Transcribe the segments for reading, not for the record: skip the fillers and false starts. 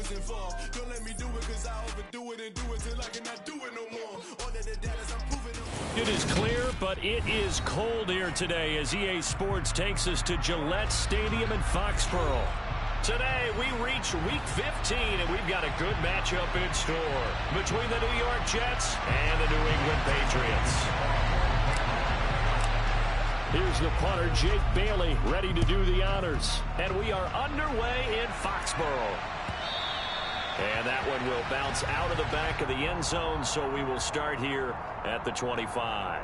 losing form. Don't let me do it cause I overdo it and do it till I cannot do it no more. All of the data I'm proving them. It is clear, but it is cold here today as EA Sports takes us to Gillette Stadium in Foxborough. Today, we reach Week 15, and we've got a good matchup in store between the New York Jets and the New England Patriots. Here's the punter, Jake Bailey, ready to do the honors. And we are underway in Foxborough. And that one will bounce out of the back of the end zone, so we will start here at the 25.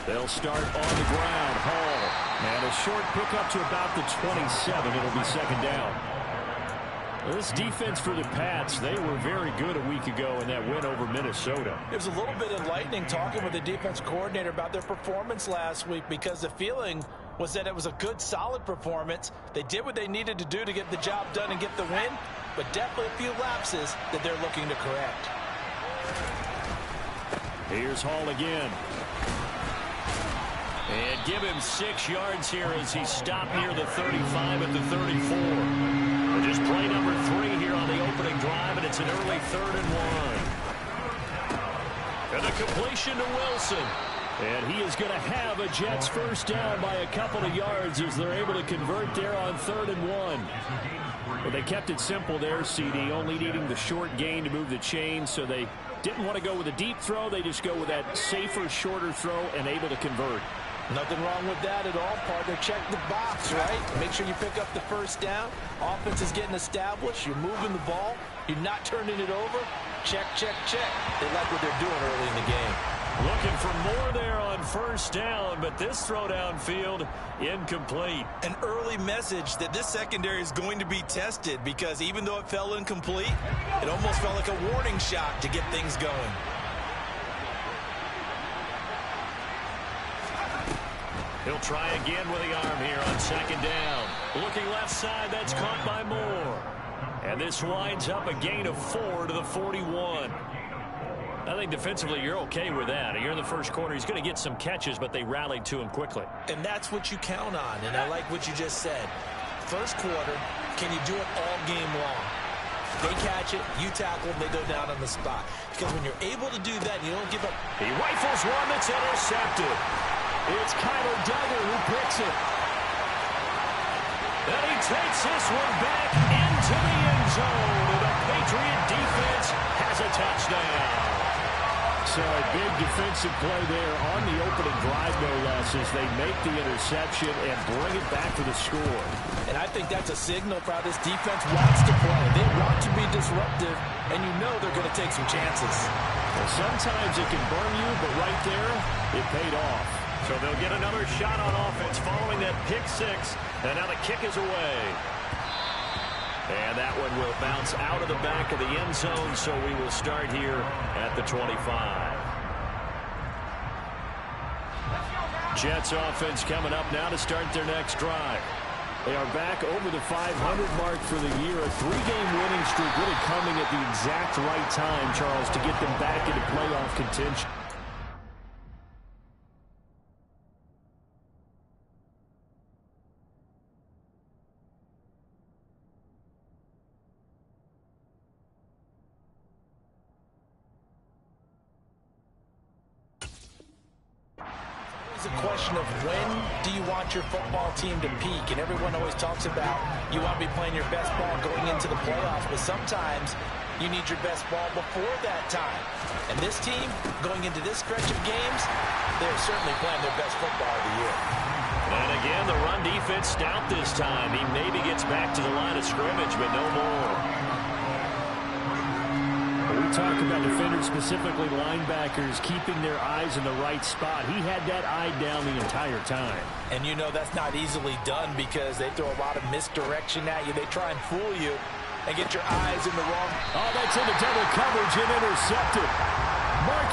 They'll start on the ground. Hall. And a short pickup to about the 27. It'll be second down. This defense for the Pats, they were very good a week ago in that win over Minnesota. It was a little bit enlightening talking with the defense coordinator about their performance last week because the feeling was that it was a good, solid performance. They did what they needed to do to get the job done and get the win, but definitely a few lapses that they're looking to correct. Here's Hall again. And give him 6 yards here as he stopped near the 35 at the 34. And just play number 3 here on the opening drive, and it's an early 3rd and 1. And a completion to Wilson. And he is going to have a Jets first down by a couple of yards as they're able to convert there on 3rd and 1. But they kept it simple there, CD, only needing the short gain to move the chain, so they didn't want to go with a deep throw. They just go with that safer, shorter throw and able to convert. Nothing wrong with that at all, partner. Check the box, right? Make sure you pick up the first down. Offense is getting established. You're moving the ball. You're not turning it over. Check, check, check. They like what they're doing early in the game. Looking for more there on first down, but this throw downfield incomplete. An early message that this secondary is going to be tested because even though it fell incomplete, it almost felt like a warning shot to get things going. He'll try again with the arm here on second down. Looking left side, that's caught by Moore. And this winds up a gain of 4 to the 41. I think defensively you're okay with that. You're in the first quarter. He's going to get some catches, but they rallied to him quickly. And that's what you count on, and I like what you just said. First quarter, can you do it all game long? They catch it, you tackle them, they go down on the spot. Because when you're able to do that, you don't give up. He rifles one that's intercepted. It's Kyler Duggar who picks it. And he takes this one back into the end zone. And the Patriot defense has a touchdown. So a big defensive play there on the opening drive, no less, as they make the interception and bring it back for the score. And I think that's a signal for how this defense wants to play. They want to be disruptive, and you know they're going to take some chances. Well, sometimes it can burn you, but right there, it paid off. So they'll get another shot on offense following that pick 6, and now the kick is away. And that one will bounce out of the back of the end zone, so we will start here at the 25. Jets offense coming up now to start their next drive. They are back over the 500 mark for the year. A 3-game winning streak really coming at the exact right time, Charles, to get them back into playoff contention. It's a question of when do you want your football team to peak, and everyone always talks about you want to be playing your best ball going into the playoffs, but sometimes you need your best ball before that time. And this team, going into this stretch of games, they're certainly playing their best football of the year. And again, the run defense stout this time. He maybe gets back to the line of scrimmage, but no more. We talk about defenders, specifically linebackers, keeping their eyes in the right spot. He had that eye down the entire time. And you know that's not easily done because they throw a lot of misdirection at you. They try and fool you and get your eyes in the wrong. Oh, that's into double coverage and intercepted.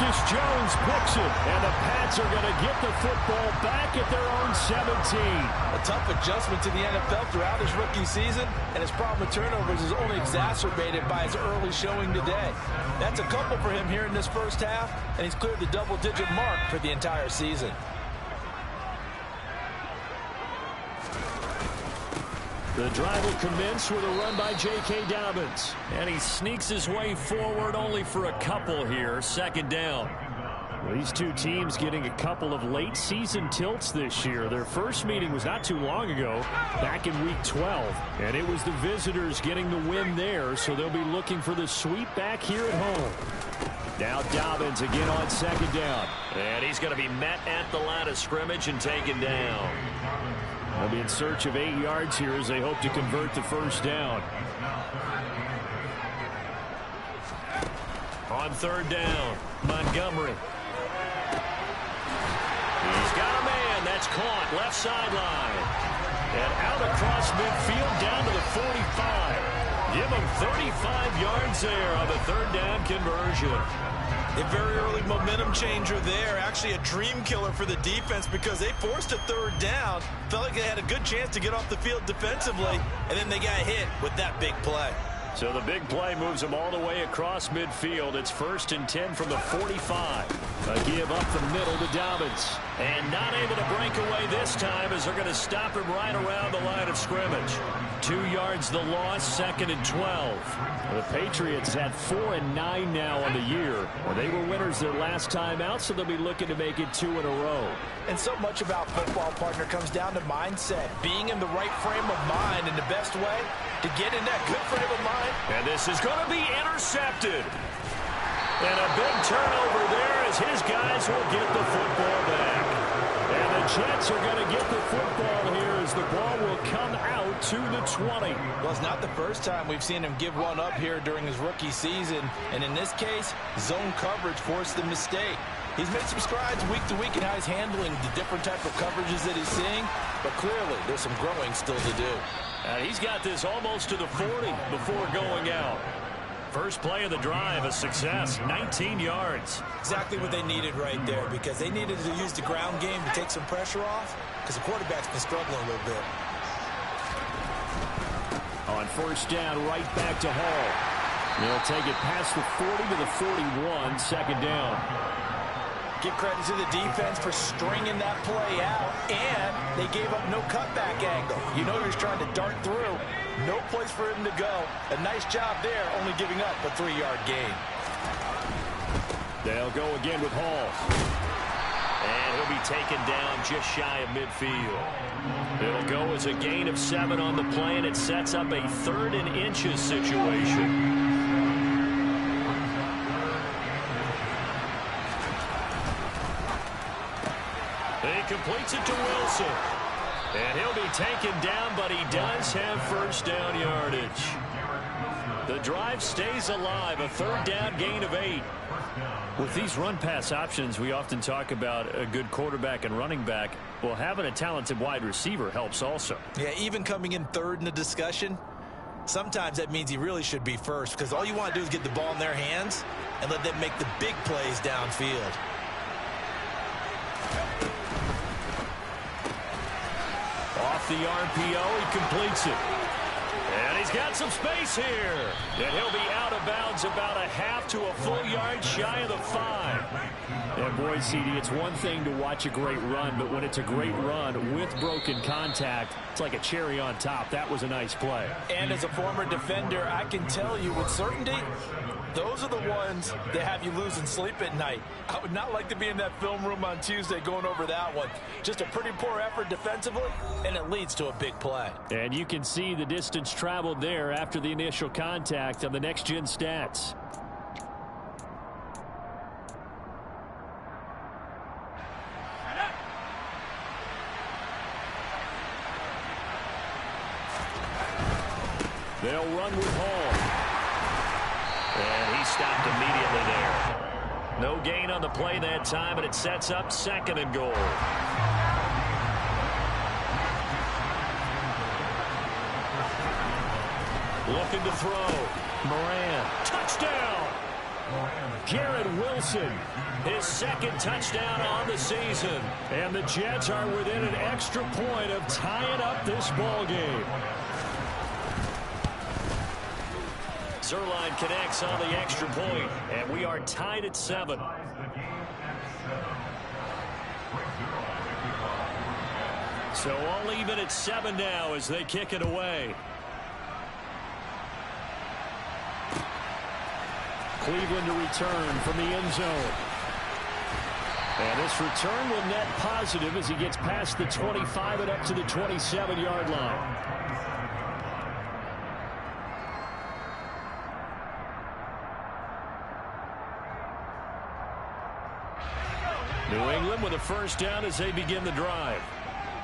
Marcus Jones picks it, and the Pats are going to get the football back at their own 17. A tough adjustment to the NFL throughout his rookie season, and his problem with turnovers is only exacerbated by his early showing today. That's a couple for him here in this first half, and he's cleared the double-digit mark for the entire season. The drive will commence with a run by J.K. Dobbins. And he sneaks his way forward only for a couple here. Second down. These two teams getting a couple of late season tilts this year. Their first meeting was not too long ago, back in week 12. And it was the visitors getting the win there, so they'll be looking for the sweep back here at home. Now Dobbins again on second down. And he's going to be met at the line of scrimmage and taken down. They'll be in search of 8 yards here as they hope to convert the first down. On third down, Montgomery. He's got a man. That's caught left sideline. And out across midfield down to the 45. Give him 35 yards there on the third down conversion. A very early momentum changer there. Actually a dream killer for the defense because they forced a third down. Felt like they had a good chance to get off the field defensively, and then they got hit with that big play. So the big play moves them all the way across midfield. It's 1st and 10 from the 45. A give up the middle to Dobbins. And not able to break away this time as they're going to stop him right around the line of scrimmage. 2 yards the loss, 2nd and 12. The Patriots had 4 and 9 now on the year. They were winners their last time out, so they'll be looking to make it 2 in a row. And so much about football, partner, comes down to mindset. Being in the right frame of mind, and the best way to get in that good frame of mind. And this is going to be intercepted. And a big turnover there as his guys will get the football back. And the Jets are going to get the football here as the ball will come out to the 20. Well, it's not the first time we've seen him give one up here during his rookie season. And in this case, zone coverage forced the mistake. He's made some strides week to week in how he's handling the different type of coverages that he's seeing. But clearly, there's some growing still to do. He's got this almost to the 40 before going out. First play of the drive, a success, 19 yards. Exactly what they needed right there, because they needed to use the ground game to take some pressure off, because the quarterback's been struggling a little bit. On first down, right back to Hall. They'll take it past the 40 to the 41, second down. Give credit to the defense for stringing that play out, and they gave up no cutback angle. You know he was trying to dart through. No place for him to go. A nice job there, only giving up a 3-yard gain. They'll go again with Hall. And he'll be taken down just shy of midfield. It'll go as a gain of 7 on the play, and it sets up a 3rd and inches situation. He completes it to Wilson. And he'll be taken down, but he does have first down yardage. The drive stays alive, a 3rd down gain of 8. With these run-pass options, we often talk about a good quarterback and running back. Well, having a talented wide receiver helps also. Yeah, even coming in 3rd in the discussion, sometimes that means he really should be first, because all you want to do is get the ball in their hands and let them make the big plays downfield. Off the RPO, he completes it. And he's got some space here. And he'll be out of bounds about a half to a full yard shy of the 5. And boy, CD, it's one thing to watch a great run, but when it's a great run with broken contact, it's like a cherry on top. That was a nice play. And as a former defender, I can tell you with certainty, those are the ones that have you losing sleep at night. I would not like to be in that film room on Tuesday going over that one. Just a pretty poor effort defensively, and it leads to a big play. And you can see the distance traveled there after the initial contact on the next-gen stats. They'll run with Hall. And he stopped immediately there. No gain on the play that time, and it sets up 2nd and goal. Looking to throw. Moran. Touchdown! Garrett Wilson, his second touchdown on the season. And the Jets are within an extra point of tying up this ball game. Zerline connects on the extra point, and we are tied at 7. So all even at 7 now as they kick it away. Cleveland to return from the end zone. And this return will net positive as he gets past the 25 and up to the 27-yard line. New England with a first down as they begin the drive.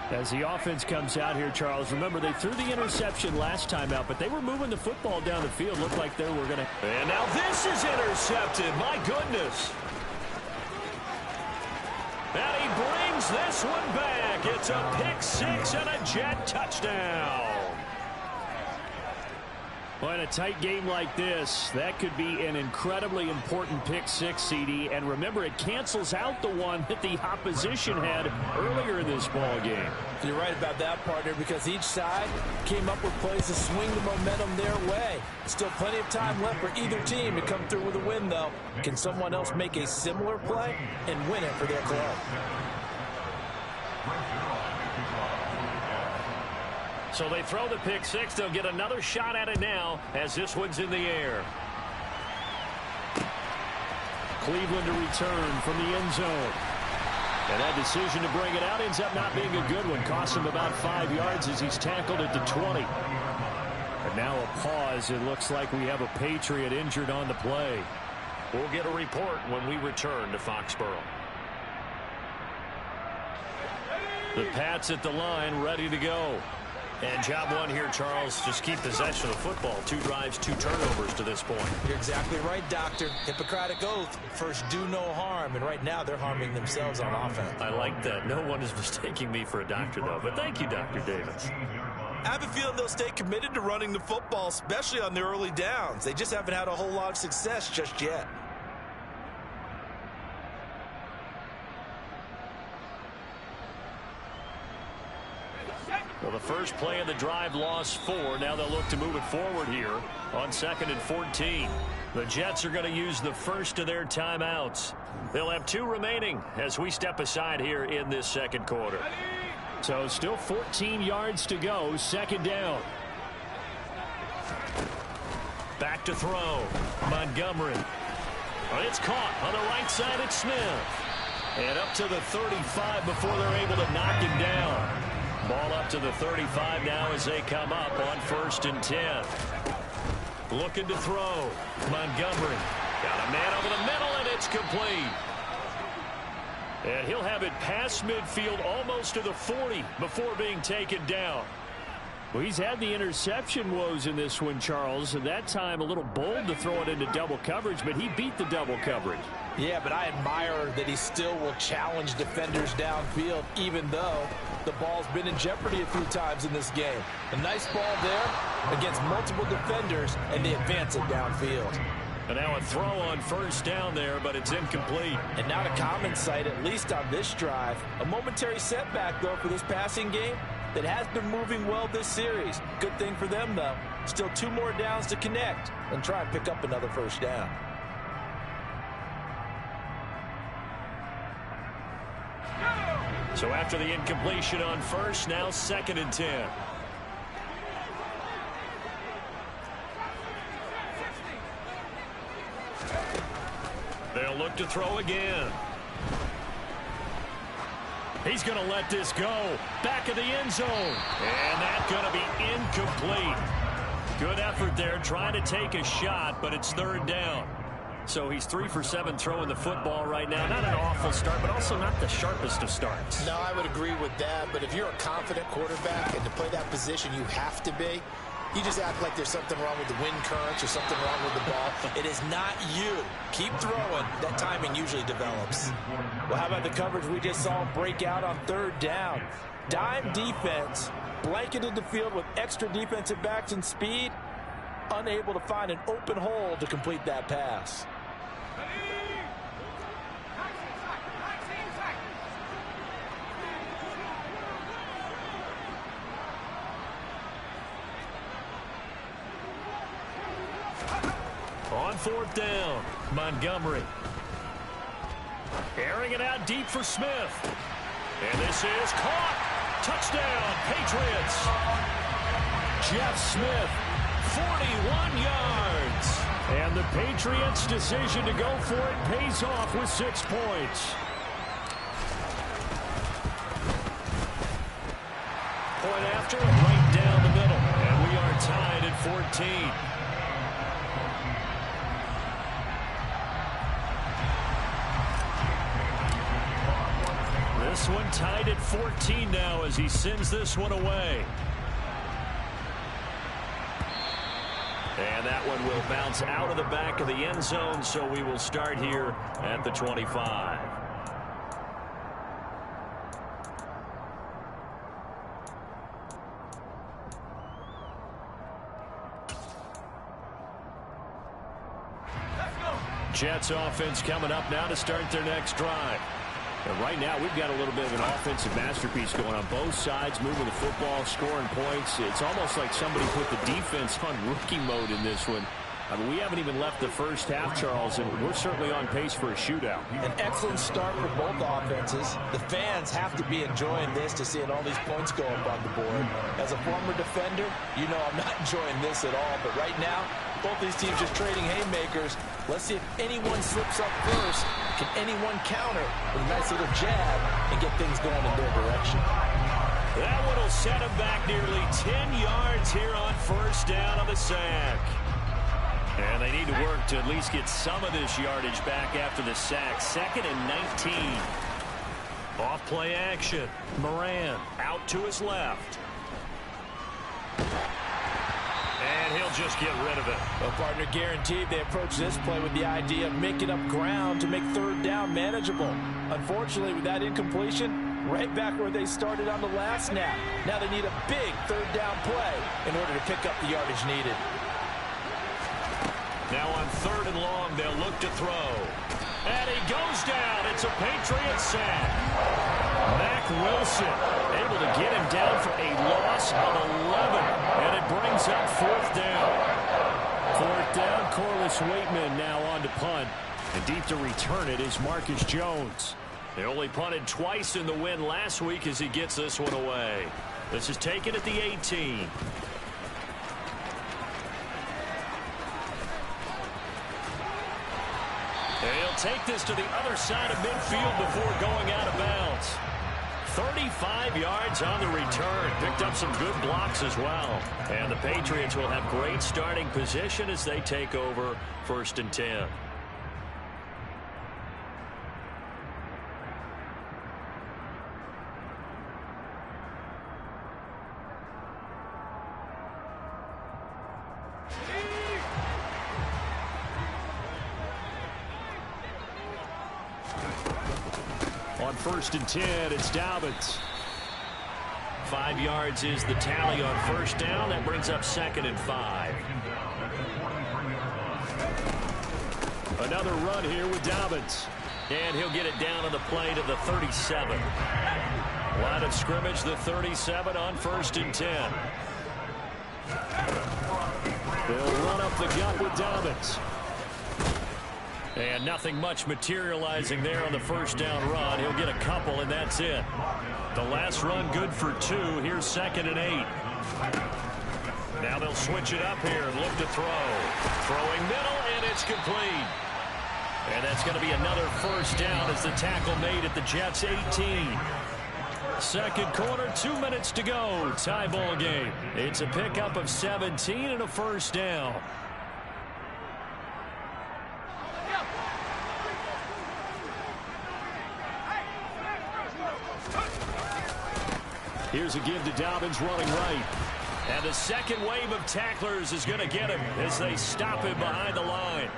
As the offense comes out here, Charles, remember they threw the interception last time out, but they were moving the football down the field. Looked like they were going to. And now this is intercepted. My goodness. And he brings this one back. It's a pick six and a Jet touchdown. Well, in a tight game like this, that could be an incredibly important pick six, CD. And remember, it cancels out the one that the opposition had earlier in this ball game. You're right about that, partner, because each side came up with plays to swing the momentum their way. Still plenty of time left for either team to come through with a win, though. Can someone else make a similar play and win it for their club? So they throw the pick six. They'll get another shot at it now as this one's in the air. Cleveland to return from the end zone. And that decision to bring it out ends up not being a good one. Costs him about 5 yards as he's tackled at the 20. And now a pause. It looks like we have a Patriot injured on the play. We'll get a report when we return to Foxborough. The Pats at the line, ready to go. And job one here, Charles, just keep possession of the football. 2 drives, 2 turnovers to this point. You're exactly right, Doctor. Hippocratic oath. First, do no harm. And right now, they're harming themselves on offense. I like that. No one is mistaking me for a doctor, though. But thank you, Dr. Davis. I have a feeling they'll stay committed to running the football, especially on the early downs. They just haven't had a whole lot of success just yet. Well, the first play of the drive lost 4. Now they'll look to move it forward here on 2nd and 14. The Jets are going to use the first of their timeouts. They'll have 2 remaining as we step aside here in this second quarter. So still 14 yards to go. 2nd down. Back to throw. Montgomery. Well, it's caught on the right side at Smith. And up to the 35 before they're able to knock him down. Ball up to the 35 now as they come up on 1st and 10. Looking to throw. Montgomery. Got a man over the middle, and it's complete. And he'll have it past midfield almost to the 40 before being taken down. Well, he's had the interception woes in this one, Charles. At that time, a little bold to throw it into double coverage, but he beat the double coverage. Yeah, but I admire that he still will challenge defenders downfield, even though the ball's been in jeopardy a few times in this game. A nice ball there against multiple defenders, and they advance it downfield. And now a throw on 1st down there, but it's incomplete. And not a common sight, at least on this drive. A momentary setback, though, for this passing game that has been moving well this series. Good thing for them, though. Still 2 more downs to connect and try and pick up another 1st down. So after the incompletion on 1st, now 2nd and 10. They'll look to throw again. He's going to let this go. Back of the end zone. And that's going to be incomplete. Good effort there trying to take a shot, but it's 3rd down. So he's 3 for 7 throwing the football right now. Not an awful start, but also not the sharpest of starts. No, I would agree with that. But if you're a confident quarterback and to play that position, you have to be. You just act like there's something wrong with the wind currents or something wrong with the ball. It is not you. Keep throwing. That timing usually develops. Well, how about the coverage we just saw break out on 3rd down? Dime defense, blanketed the field with extra defensive backs and speed, unable to find an open hole to complete that pass. on fourth down. Montgomery. Airing it out deep for Smith. And this is caught. Touchdown, Patriots. Jeff Smith, 41 yards. And the Patriots' decision to go for it pays off with 6 points. Point after, right down the middle. And we are tied at 14. This one tied at 14 now as he sends this one away. And that one will bounce out of the back of the end zone, so we will start here at the 25. Jets offense coming up now to start their next drive. And right now, we've got a little bit of an offensive masterpiece going on both sides, moving the football, scoring points. It's almost like somebody put the defense on rookie mode in this one. I mean, we haven't even left the first half, Charles, and we're certainly on pace for a shootout. An excellent start for both offenses. The fans have to be enjoying this to seeing all these points go up on the board. As a former defender, you know I'm not enjoying this at all. But right now, both these teams just trading haymakers. Let's see if anyone slips up first. Can anyone counter with a nice little jab and get things going in their direction? That one will set him back nearly 10 yards here on first down on the sack. And they need to work to at least get some of this yardage back after the sack. 2nd and 19. Off play action. Moran out to his left. And he'll just get rid of it. Well, partner, guaranteed they approach this play with the idea of making up ground to make third down manageable. Unfortunately, with that incompletion, right back where they started on the last snap. Now they need a big third down play in order to pick up the yardage needed. Now on 3rd and long, they'll look to throw. And he goes down. It's a Patriots sack. Mack Wilson able to get him down for a loss of 11. And it brings up 4th down. 4th down, Corliss Waitman now on to punt. And deep to return it is Marcus Jones. They only punted twice in the win last week as he gets this one away. This is taken at the 18. He'll take this to the other side of midfield before going out of bounds. 35 yards on the return. Picked up some good blocks as well. And the Patriots will have great starting position as they take over 1st and 10. On 1st and 10, it's Dobbins. 5 yards is the tally on 1st down. That brings up 2nd and 5. Another run here with Dobbins. And he'll get it down on the play to the 37. Line of scrimmage, the 37 on 1st and 10. They'll run up the gut with Dobbins. And nothing much materializing there on the 1st down run. He'll get a couple, and that's it. The last run good for 2. Here's 2nd and 8. Now they'll switch it up here and look to throw. Throwing middle, and it's complete. And that's going to be another 1st down as the tackle made at the Jets' 18. 2nd quarter, 2 minutes to go. Tie ball game. It's a pickup of 17 and a 1st down. Here's a give to Dobbins running right. And the second wave of tacklers is going to get him as they stop him behind the line.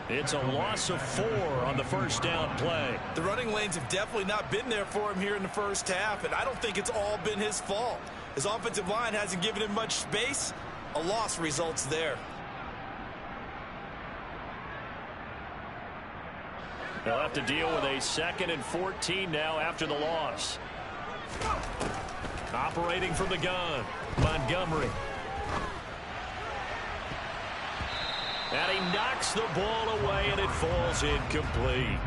It's a loss of 4 on the 1st down play. The running lanes have definitely not been there for him here in the first half, and I don't think it's all been his fault. His offensive line hasn't given him much space. A loss results there. They'll have to deal with a 2nd and 14 now after the loss. Operating from the gun, Montgomery. And he knocks the ball away, and it falls incomplete.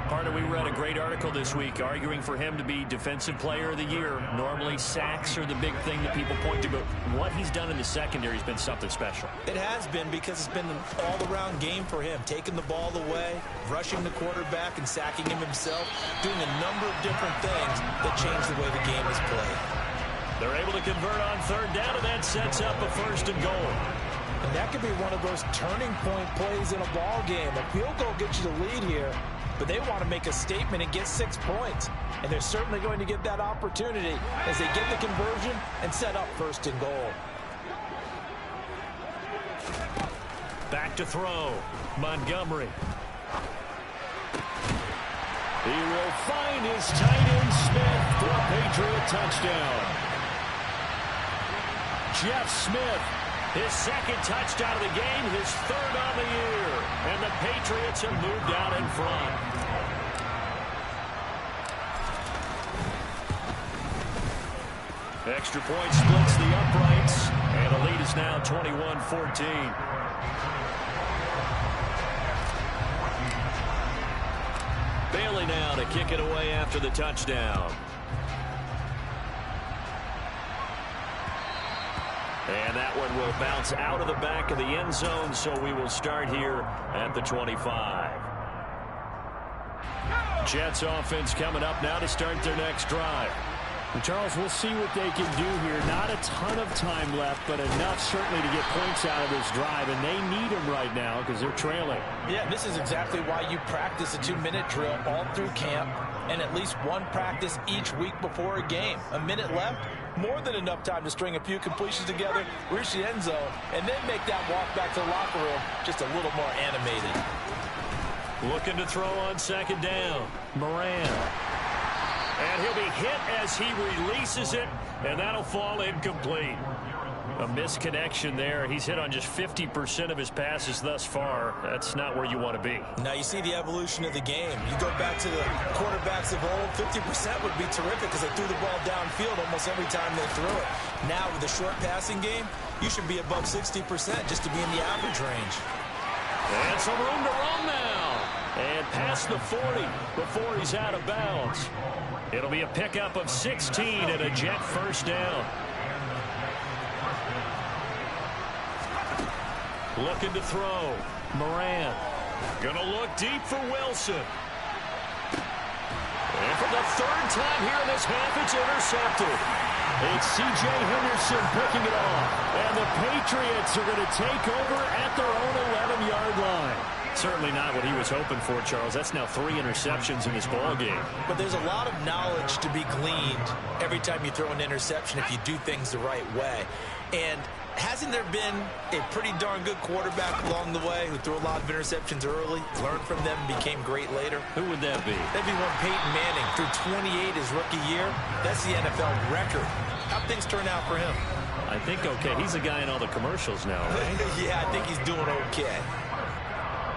Partner, we read a great article this week arguing for him to be Defensive Player of the Year. Normally, sacks are the big thing that people point to, but what he's done in the secondary has been something special. It has been, because it's been an all-around game for him, taking the ball away, rushing the quarterback, and sacking him himself, doing a number of different things that change the way the game is played. They're able to convert on third down, and that sets up a 1st and goal. And that could be one of those turning point plays in a ball game. A field goal gets you the lead here, but they want to make a statement and get 6 points. And they're certainly going to get that opportunity as they get the conversion and set up 1st and goal. Back to throw. Montgomery. He will find his tight end Smith for a Patriot touchdown. Jeff Smith, his 2nd touchdown of the game, his 3rd on the year. And the Patriots have moved out in front. Extra point splits the uprights, and the lead is now 21-14. Bailey now to kick it away after the touchdown. And that one will bounce out of the back of the end zone, so we will start here at the 25. Jets offense coming up now to start their next drive. And Charles, we'll see what they can do here. Not a ton of time left, but enough certainly to get points out of this drive, and they need them right now because they're trailing. Yeah, this is exactly why you practice a 2-minute drill all through camp and at least one practice each week before a game. A minute left, more than enough time to string a few completions together, reach the end zone, and then make that walk back to the locker room just a little more animated. Looking to throw on 2nd down. Moran. And he'll be hit as he releases it, and that'll fall incomplete. A misconnection there. He's hit on just 50% of his passes thus far. That's not where you want to be. Now you see the evolution of the game. You go back to the quarterbacks of old, 50% would be terrific because they threw the ball downfield almost every time they threw it. Now with the short passing game, you should be above 60% just to be in the average range. And some room to run now. And past the 40 before he's out of bounds. It'll be a pickup of 16 and a Jet 1st down. Looking to throw. Moran. Gonna look deep for Wilson. And for the 3rd time here in this half, it's intercepted. It's C.J. Henderson picking it off. And the Patriots are going to take over at their own 11-yard line. Certainly not what he was hoping for, Charles. That's now 3 interceptions in this ball game. But there's a lot of knowledge to be gleaned every time you throw an interception if you do things the right way. And hasn't there been a pretty darn good quarterback along the way who threw a lot of interceptions early, learned from them, and became great later? Who would that be? That'd be one Peyton Manning. Threw 28 his rookie year. That's the NFL record. How'd things turn out for him? I think okay. He's a guy in all the commercials now, right? Yeah, I think he's doing okay.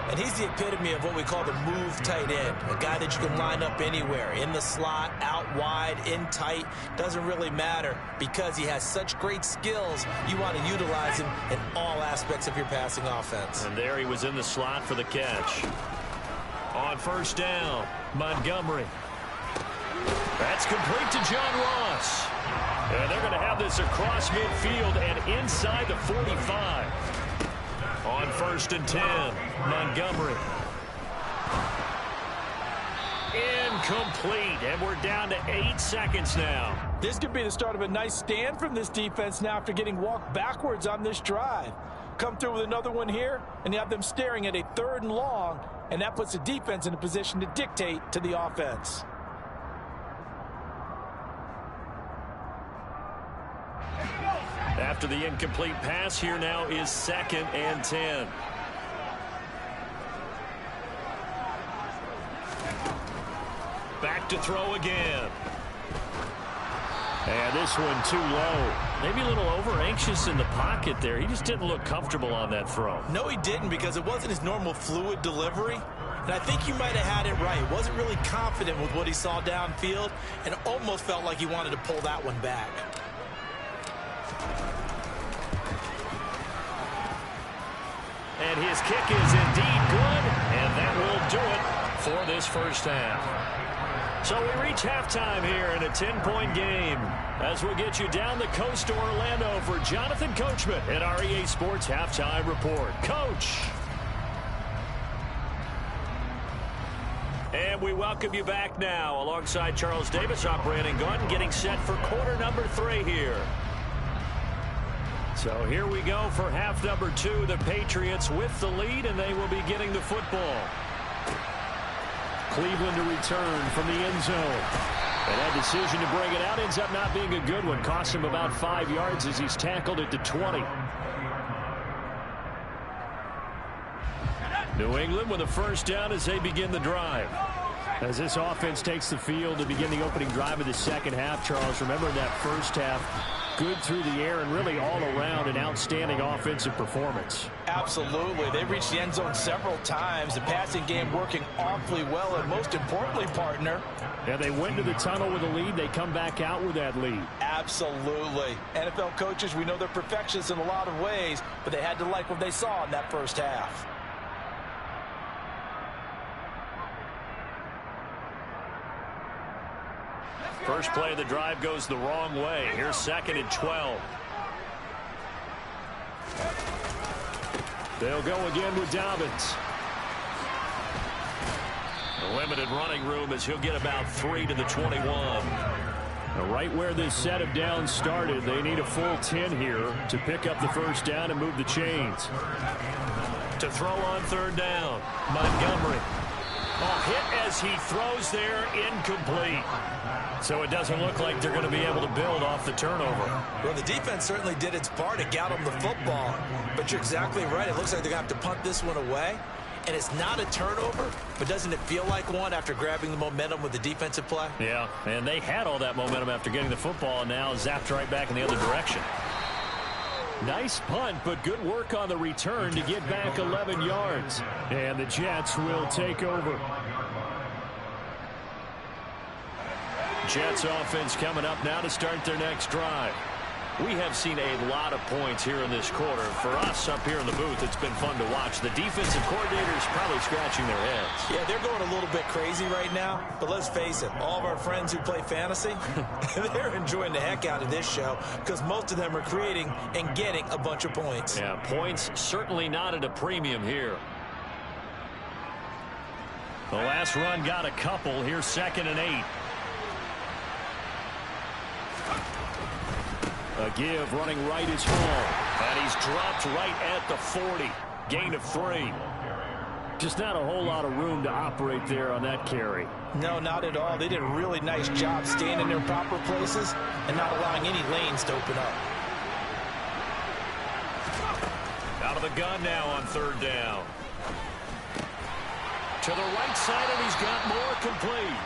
And he's the epitome of what we call the move tight end. A guy that you can line up anywhere. In the slot, out wide, in tight. Doesn't really matter because he has such great skills. You want to utilize him in all aspects of your passing offense. And there he was in the slot for the catch. On 1st down, Montgomery. That's complete to John Ross. And they're going to have this across midfield and inside the 45. On 1st and 10, Montgomery. Incomplete, and we're down to 8 seconds now. This could be the start of a nice stand from this defense now after getting walked backwards on this drive. Come through with another one here, and you have them staring at a 3rd and long, and that puts the defense in a position to dictate to the offense. After the incomplete pass, here now is 2nd and 10. Back to throw again. And this one too low. Maybe a little over-anxious in the pocket there. He just didn't look comfortable on that throw. No, he didn't, because it wasn't his normal fluid delivery. And I think you might have had it right. Wasn't really confident with what he saw downfield and almost felt like he wanted to pull that one back. And his kick is indeed good, and that will do it for this first half. So we reach halftime here in a 10-point game as we get you down the coast to Orlando for Jonathan Coachman at our EA Sports Halftime Report. Coach. And we welcome you back now alongside Charles Davis. I'm Brandon Gunn getting set for quarter number 3 here. So here we go for half number 2. The Patriots with the lead, and they will be getting the football. Cleveland to return from the end zone. And that decision to bring it out ends up not being a good one. Cost him about 5 yards as he's tackled at the 20. New England with a first down as they begin the drive. As this offense takes the field to begin the opening drive of the second half, Charles, remember in that first half, good through the air and really all around an outstanding offensive performance. Absolutely. They reached the end zone several times. The passing game working awfully well, and most importantly, partner. Yeah, they went to the tunnel with a lead. They come back out with that lead. Absolutely. NFL coaches, we know they're perfectionists in a lot of ways, but they had to like what they saw in that first half. First play of the drive goes the wrong way. Here's 2nd and 12. They'll go again with Dobbins. A limited running room as he'll get about 3 to the 21. Now, right where this set of downs started, they need a full 10 here to pick up the first down and move the chains. To throw on 3rd down, Montgomery. Hit as he throws there, incomplete. So it doesn't look like they're going to be able to build off the turnover. Well, the defense certainly did its part to get them the football. But you're exactly right. It looks like they're going to have to punt this one away. And it's not a turnover, but doesn't it feel like one after grabbing the momentum with the defensive play? Yeah, and they had all that momentum after getting the football, and now zapped right back in the other direction. Nice punt, but good work on the return to get back 11 yards. And the Jets will take over. Jets offense coming up now to start their next drive. We have seen a lot of points here in this quarter. For us up here in the booth, it's been fun to watch. The defensive coordinators probably scratching their heads. Yeah, they're going a little bit crazy right now. But let's face it, all of our friends who play fantasy, they're enjoying the heck out of this show because most of them are creating and getting a bunch of points. Yeah, points certainly not at a premium here. The last run got a couple. Here's 2nd and 8. A give running right is Hall. And he's dropped right at the 40. Gain of 3. Just not a whole lot of room to operate there on that carry. No, not at all. They did a really nice job staying in their proper places and not allowing any lanes to open up. Out of the gun now on 3rd down. To the right side, and he's got more complete.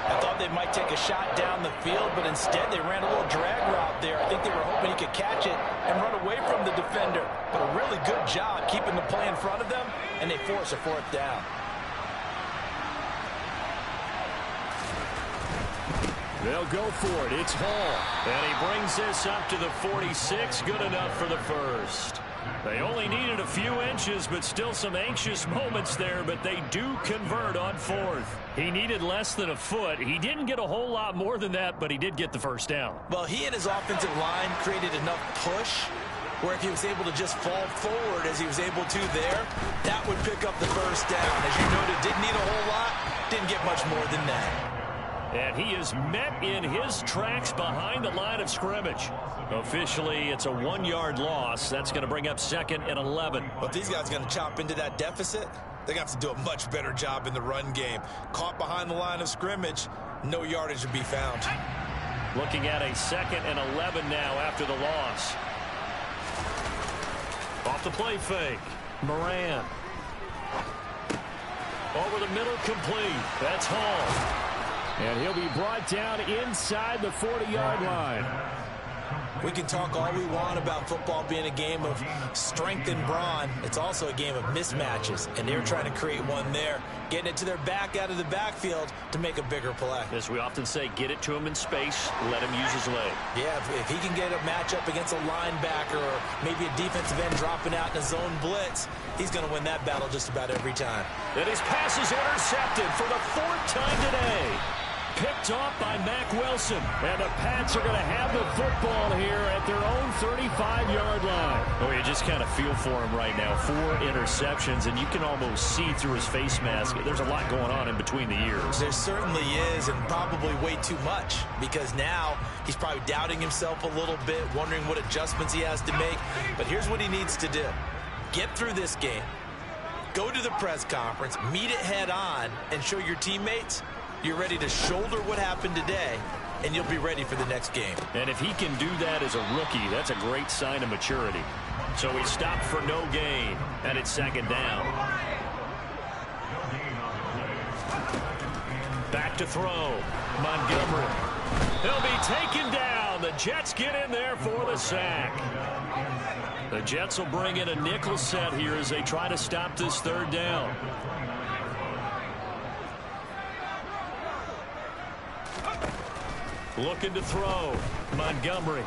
I thought they might take a shot down the field, but instead they ran a little drag route there. I think they were hoping he could catch it and run away from the defender. But a really good job keeping the play in front of them, and they force a 4th down. They'll go for it. It's Hall. And he brings this up to the 46. Good enough for the first. They only needed a few inches, but still some anxious moments there, but they do convert on 4th. He needed less than a foot. He didn't get a whole lot more than that, but he did get the first down. Well, he and his offensive line created enough push where if he was able to just fall forward as he was able to there, that would pick up the first down. As you noted, didn't need a whole lot, didn't get much more than that. And he is met in his tracks behind the line of scrimmage. Officially, it's a 1-yard loss. That's going to bring up 2nd and 11. But if these guys are going to chop into that deficit, they're going to have to do a much better job in the run game. Caught behind the line of scrimmage, no yardage to be found. Looking at a 2nd and 11 now after the loss. Off the play fake. Moran. Over the middle, complete. That's Hall. And he'll be brought down inside the 40-yard line. We can talk all we want about football being a game of strength and brawn. It's also a game of mismatches, and they're trying to create one there, getting it to their back out of the backfield to make a bigger play. As we often say, get it to him in space, let him use his leg. Yeah, if he can get a matchup against a linebacker or maybe a defensive end dropping out in a zone blitz, he's going to win that battle just about every time. And his pass is intercepted for the 4th time today. Picked off by Mack Wilson. And the Pats are going to have the football here at their own 35-yard line. Oh, you just kind of feel for him right now. 4 interceptions, and you can almost see through his face mask. There's a lot going on in between the ears. There certainly is, and probably way too much, because now he's probably doubting himself a little bit, wondering what adjustments he has to make. But here's what he needs to do. Get through this game. Go to the press conference, meet it head on, and show your teammates you're ready to shoulder what happened today, and you'll be ready for the next game. And if he can do that as a rookie, that's a great sign of maturity. So he stopped for no gain, and it's 2nd down. Back to throw. Montgomery. He'll be taken down. The Jets get in there for the sack. The Jets will bring in a nickel set here as they try to stop this 3rd down. Looking to throw. Montgomery.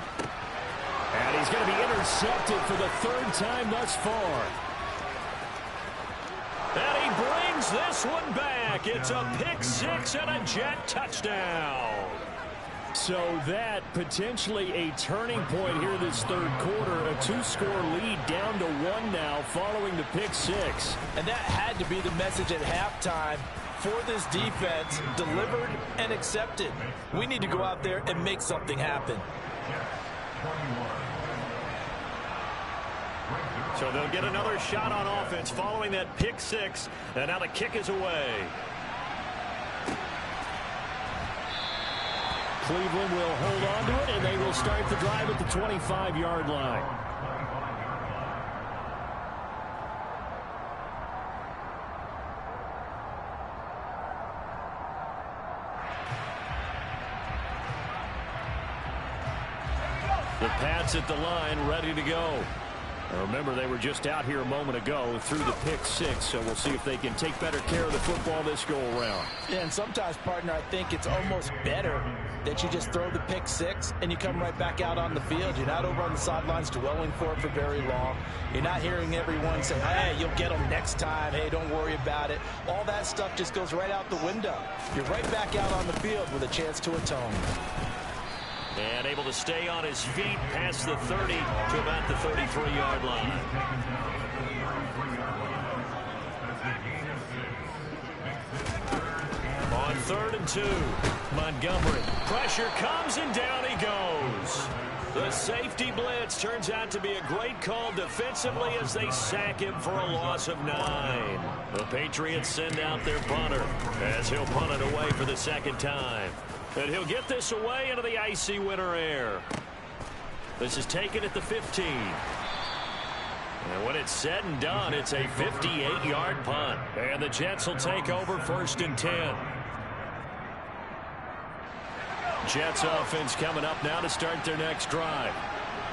And he's going to be intercepted for the 3rd time thus far. And he brings this one back. It's a pick 6 and a Jet touchdown. So that potentially a turning point here this 3rd quarter. A 2-score lead down to 1 now following the pick 6. And that had to be the message at halftime for this defense, delivered and accepted. We need to go out there and make something happen. So they'll get another shot on offense following that pick 6. And now the kick is away. Cleveland will hold on to it, and they will start the drive at the 25-yard line. The Pats at the line, ready to go. And remember, they were just out here a moment ago through the pick 6, so we'll see if they can take better care of the football this go-around. Yeah, and sometimes, partner, I think it's almost better that you just throw the pick 6 and you come right back out on the field. You're not over on the sidelines dwelling for it for very long. You're not hearing everyone say, hey, you'll get them next time. Hey, don't worry about it. All that stuff just goes right out the window. You're right back out on the field with a chance to atone. And able to stay on his feet past the 30 to about the 33-yard line. On 3rd and 2, Montgomery. Pressure comes and down he goes. The safety blitz turns out to be a great call defensively as they sack him for a loss of 9. The Patriots send out their punter as he'll punt it away for the 2nd time. And he'll get this away into the icy winter air. This is taken at the 15. And when it's said and done, it's a 58-yard punt. And the Jets will take over 1st and 10. Jets offense coming up now to start their next drive.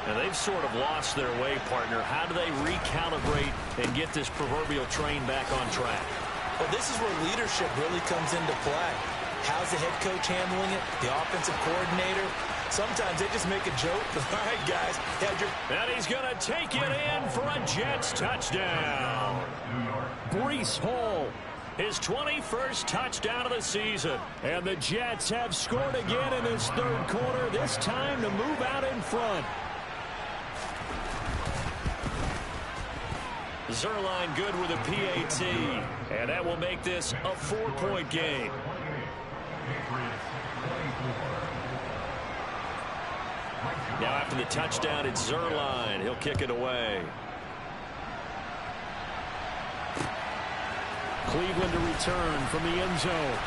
And they've sort of lost their way, partner. How do they recalibrate and get this proverbial train back on track? Well, this is where leadership really comes into play. How's the head coach handling it? The offensive coordinator? Sometimes they just make a joke. All right, guys. And he's going to take it in for a Jets touchdown. Breece Hall, his 21st touchdown of the season. And the Jets have scored again in this 3rd quarter, this time to move out in front. Zerline good with a PAT. And that will make this a 4-point game. Now after the touchdown, it's Zerline. He'll kick it away. Cleveland to return from the end zone.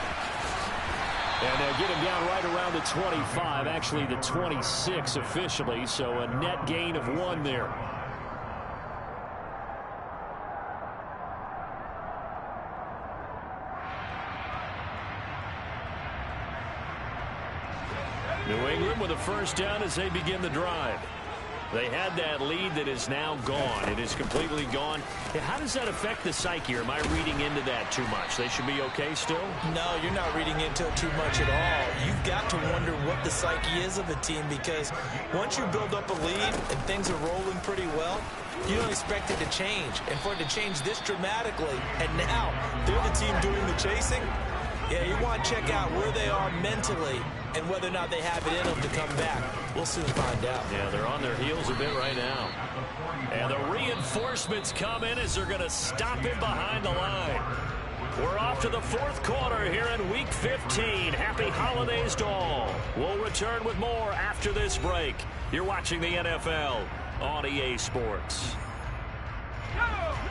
And they'll get him down right around the 25, actually the 26 officially, so a net gain of 1 there. New England with a first down as they begin the drive. They had that lead that is now gone. It is completely gone. How does that affect the psyche? Or am I reading into that too much? They should be okay still? No, you're not reading into it too much at all. You've got to wonder what the psyche is of a team, because once you build up a lead and things are rolling pretty well, you don't expect it to change. And for it to change this dramatically, and now they're the team doing the chasing, yeah, you want to check out where they are mentally and whether or not they have it in them to come back. We'll soon find out. Yeah, they're on their heels a bit right now. And the reinforcements come in as they're going to stop him behind the line. We're off to the fourth quarter here in Week 15. Happy holidays to all. We'll return with more after this break. You're watching the NFL on EA Sports.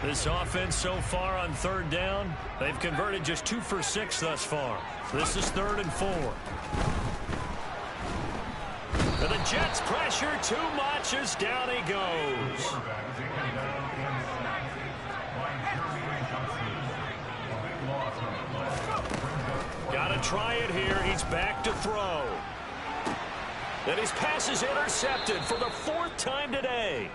This offense so far on third down, they've converted just 2 for 6 thus far. This is 3rd and 4. And the Jets pressure too much as down he goes. Got to try it here. He's back to throw. And his pass is intercepted for the 4th time today.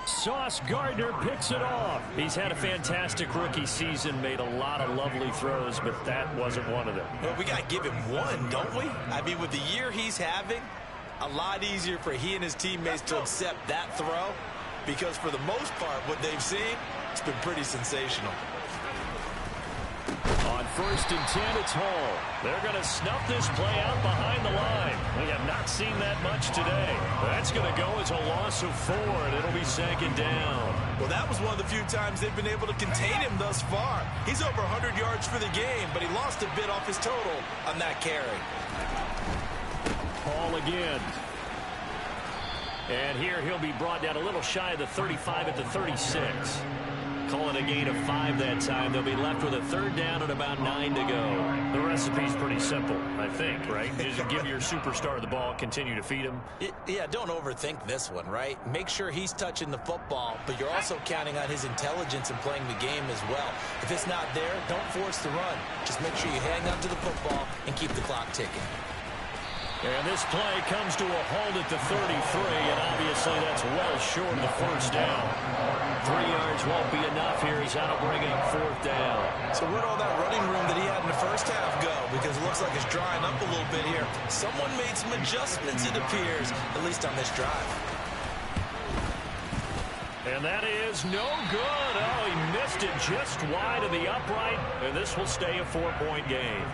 Sauce Gardner picks it off. He's had a fantastic rookie season, made a lot of lovely throws, but that wasn't one of them. Well, we got to give him one, don't we? I mean, with the year he's having, a lot easier for he and his teammates to accept that throw, because for the most part, what they've seen, it's been pretty sensational. On 1st and 10, it's Hall. They're going to snuff this play out behind the line. We have not seen that much today. That's going to go as a loss of 4, and it'll be 2nd down. Well, that was one of the few times they've been able to contain him thus far. He's over 100 yards for the game, but he lost a bit off his total on that carry. Hall again. And here he'll be brought down a little shy of the 35 at the 36. Calling a gain of 5 that time. They'll be left with a 3rd down and about 9 to go. The recipe's pretty simple, I think, right? Just give your superstar the ball, continue to feed him. Yeah, don't overthink this one, right? Make sure he's touching the football, but you're also counting on his intelligence in playing the game as well. If it's not there, don't force the run. Just make sure you hang on to the football and keep the clock ticking. And this play comes to a halt at the 33, and obviously that's well short of the 1st down. 3 yards won't be enough here as that'll bring up 4th down. So where'd all that running room that he had in the first half go? Because it looks like it's drying up a little bit here. Someone made some adjustments, it appears, at least on this drive. And that is no good. Oh, he missed it just wide of the upright, and this will stay a 4-point game.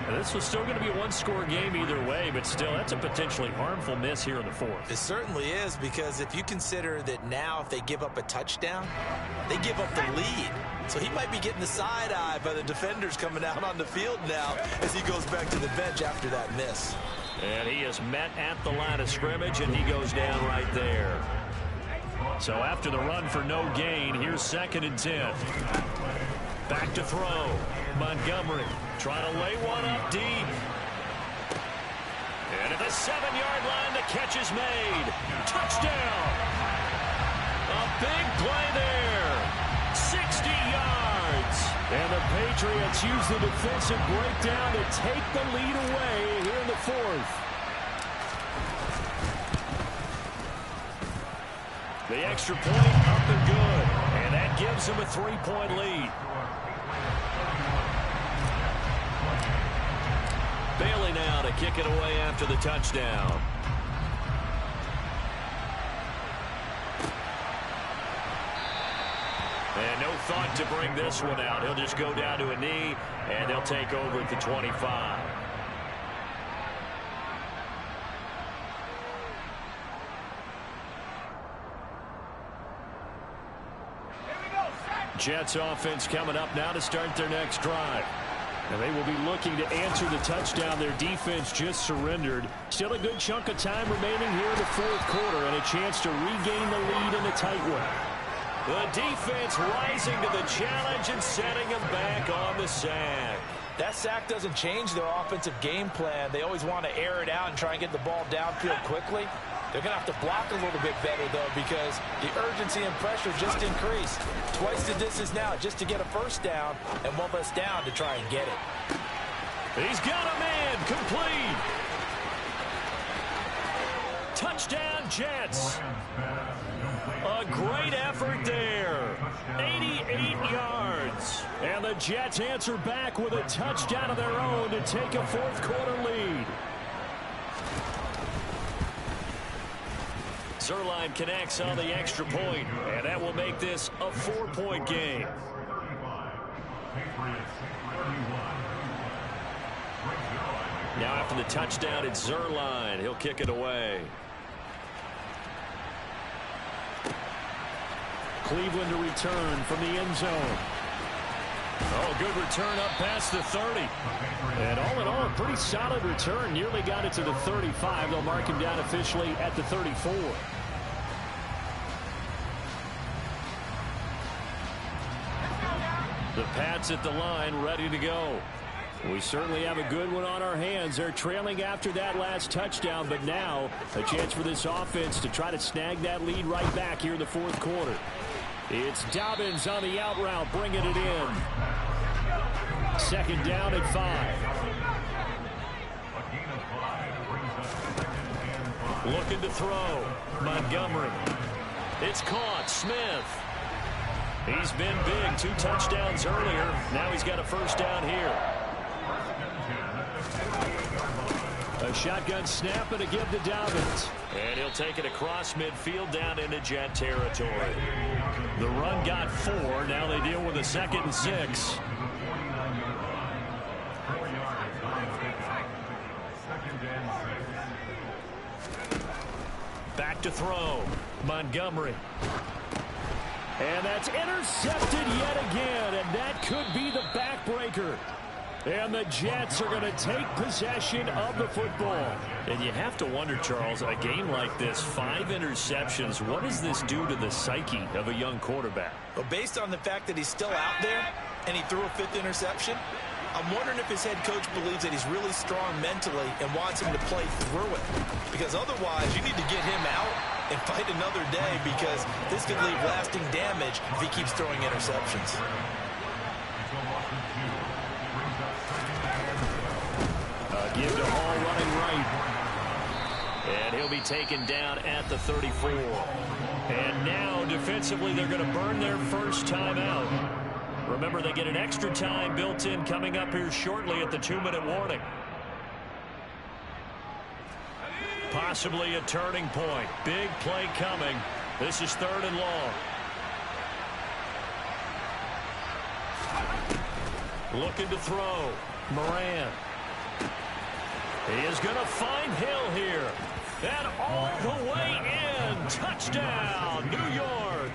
And this was still going to be a 1-score game either way, but still, that's a potentially harmful miss here in the 4th. It certainly is, because if you consider that now if they give up a touchdown, they give up the lead. So he might be getting the side eye by the defenders coming out on the field now as he goes back to the bench after that miss. And he is met at the line of scrimmage, and he goes down right there. So after the run for no gain, here's 2nd and 10. Back to throw. Montgomery trying to lay one up deep. And at the 7-yard line, the catch is made. Touchdown. A big play there. 60 yards. And the Patriots use the defensive breakdown to take the lead away here in the 4th. The extra point up and good. And that gives them a 3-point lead. Bailey now to kick it away after the touchdown. And no thought to bring this one out. He'll just go down to a knee, and they'll take over at the 25. Jets offense coming up now to start their next drive. And they will be looking to answer the touchdown their defense just surrendered. Still a good chunk of time remaining here in the 4th quarter and a chance to regain the lead in a tight one. The defense rising to the challenge and setting them back on the sack. That sack doesn't change their offensive game plan. They always want to air it out and try and get the ball downfield quickly. They're going to have to block a little bit better, though, because the urgency and pressure just increased. Twice the distance now just to get a 1st down, and 1 less down to try and get it. He's got a man complete. Touchdown, Jets. A great effort there. 88 yards. And the Jets answer back with a touchdown of their own to take a fourth-quarter lead. Zuerlein connects on the extra point, and that will make this a 4-point game. Now after the touchdown, it's Zuerlein. He'll kick it away. Cleveland to return from the end zone. Oh, good return up past the 30. And all in all, a pretty solid return. Nearly got it to the 35. They'll mark him down officially at the 34. The Pats at the line, ready to go. We certainly have a good one on our hands. They're trailing after that last touchdown, but now a chance for this offense to try to snag that lead right back here in the fourth quarter. It's Dobbins on the out route, bringing it in. Second down at 5. Looking to throw. Montgomery. It's caught. Smith. He's been big. 2 touchdowns earlier. Now he's got a first down here. A shotgun snap and a give to Dobbins. And he'll take it across midfield down into Jet territory. The run got 4. Now they deal with a 2nd and 6. Back to throw. Montgomery. And that's intercepted yet again. And that could be the backbreaker. And the Jets are going to take possession of the football. And you have to wonder, Charles, a game like this, 5 interceptions, what does this do to the psyche of a young quarterback? Well, based on the fact that he's still out there and he threw a 5th interception, I'm wondering if his head coach believes that he's really strong mentally and wants him to play through it. Because otherwise, you need to get him out and fight another day, because this could leave lasting damage if he keeps throwing interceptions. Give to Hall running right. And he'll be taken down at the 34. And now, defensively, they're going to burn their first time out. Remember, they get an extra time built in coming up here shortly at the 2-minute warning. Possibly a turning point. Big play coming. This is 3rd and long. Looking to throw. Moran. He is going to find Hill here. And all the way in. Touchdown, New York.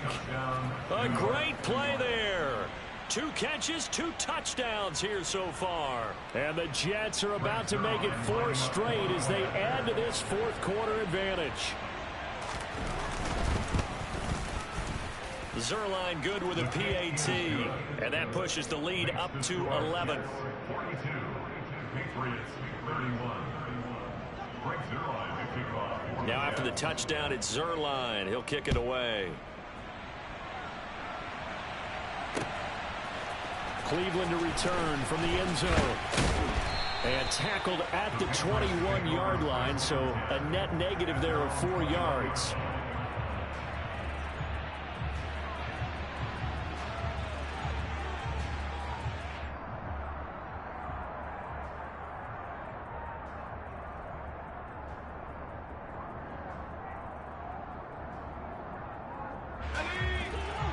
A great play there. 2 catches, 2 touchdowns here so far. And the Jets are about to make it 4 straight as they add to this fourth quarter advantage. Zuerlein good with a PAT. And that pushes the lead up to 11. Now after the touchdown, it's Zuerlein. He'll kick it away. Cleveland to return from the end zone. And tackled at the 21-yard line, so a net negative there of 4 yards.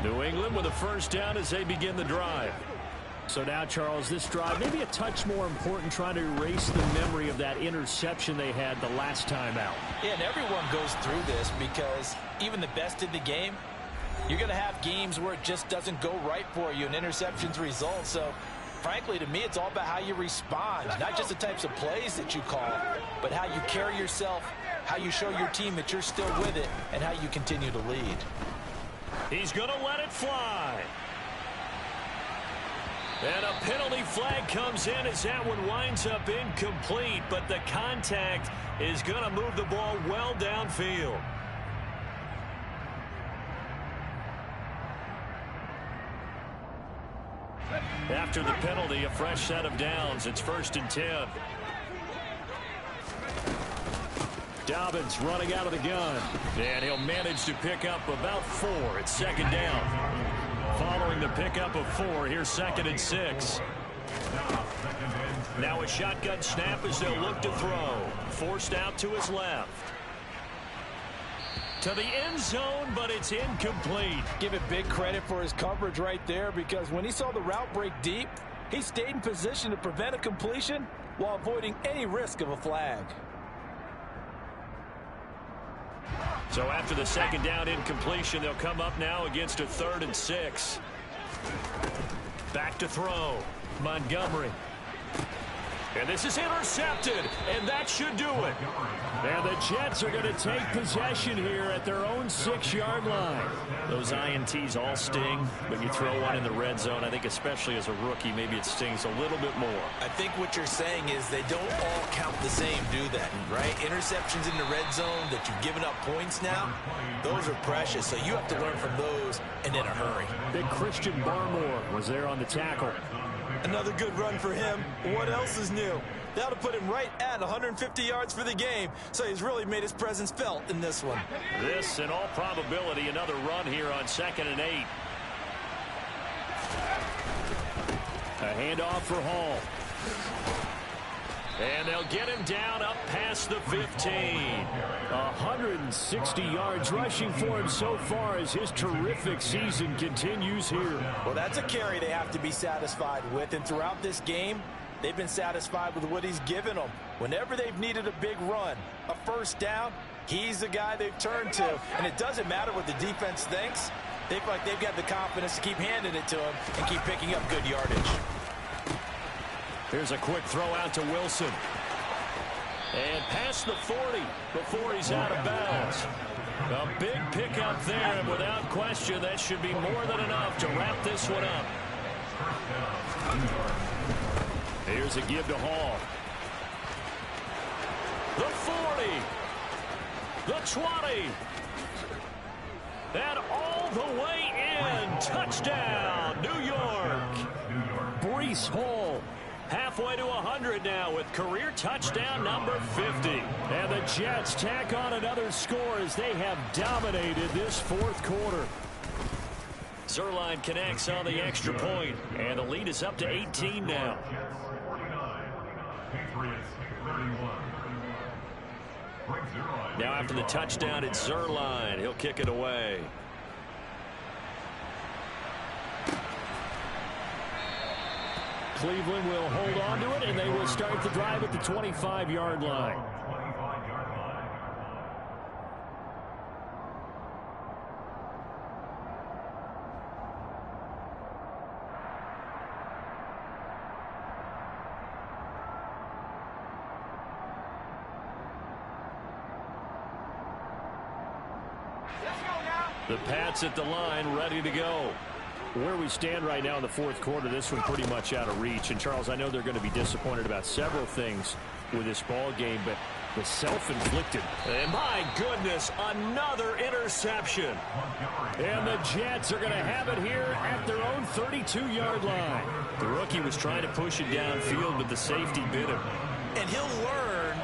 New England with a first down as they begin the drive. So now, Charles, this drive maybe a touch more important, trying to erase the memory of that interception they had the last time out. Yeah, and everyone goes through this, because even the best in the game, you're going to have games where it just doesn't go right for you and interceptions result. So, frankly, to me, it's all about how you respond, not just the types of plays that you call, but how you carry yourself, how you show your team that you're still with it, and how you continue to lead. He's going to let it fly. And a penalty flag comes in as that one winds up incomplete, but the contact is going to move the ball well downfield. After the penalty, a fresh set of downs. It's 1st and 10. Dobbins running out of the gun. And he'll manage to pick up about 4 at second down. Following the pickup of 4, here's 2nd and 6. Now a shotgun snap as they'll look to throw. Forced out to his left. To the end zone, but it's incomplete. Give it big credit for his coverage right there, because when he saw the route break deep, he stayed in position to prevent a completion while avoiding any risk of a flag. So after the second down incompletion, they'll come up now against a 3rd and 6. Back to throw. Montgomery. And this is intercepted, and that should do it. And the Jets are going to take possession here at their own 6-yard line. Those INTs all sting, but you throw one in the red zone. I think especially as a rookie, maybe it stings a little bit more. I think what you're saying is they don't all count the same, do that, right? Interceptions in the red zone that you've given up points now, those are precious, so you have to learn from those and in a hurry. Big Christian Barmore was there on the tackle. Another good run for him. What else is new? That'll put him right at 150 yards for the game, so he's really made his presence felt in this one. This, in all probability, another run here on 2nd and 8. A handoff for Hall. And they'll get him down up past the 15. 160 yards rushing for him so far as his terrific season continues here. Well, that's a carry they have to be satisfied with, and throughout this game, they've been satisfied with what he's given them. Whenever they've needed a big run, a first down, he's the guy they've turned to. And it doesn't matter what the defense thinks. They feel like they've got the confidence to keep handing it to him and keep picking up good yardage. Here's a quick throw out to Wilson. And past the 40 before he's out of bounds. A big pickup there, and without question, that should be more than enough to wrap this one up. Here's a give to Hall. The 40. The 20. And all the way in. Touchdown, New York. Breece Hall. Halfway to 100 now with career touchdown number 50. And the Jets tack on another score as they have dominated this 4th quarter. Zerline connects on the extra point, and the lead is up to 18 now. Now after the touchdown, it's Zerline. He'll kick it away. Cleveland will hold on to it, and they will start the drive at the 25-yard line. The Pats at the line, ready to go. Where we stand right now in the 4th quarter, this one pretty much out of reach. And, Charles, I know they're going to be disappointed about several things with this ball game, but the self-inflicted. And, my goodness, another interception. And the Jets are going to have it here at their own 32-yard line. The rookie was trying to push it downfield, but the safety bit him. And he'll learn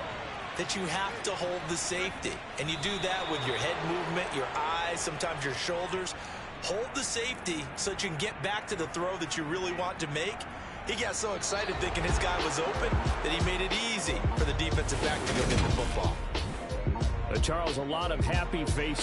that you have to hold the safety. And you do that with your head movement, your eyes, sometimes your shoulders. Hold the safety so that you can get back to the throw that you really want to make. He got so excited thinking his guy was open that he made it easy for the defensive back to go get the football. Charles, a lot of happy faces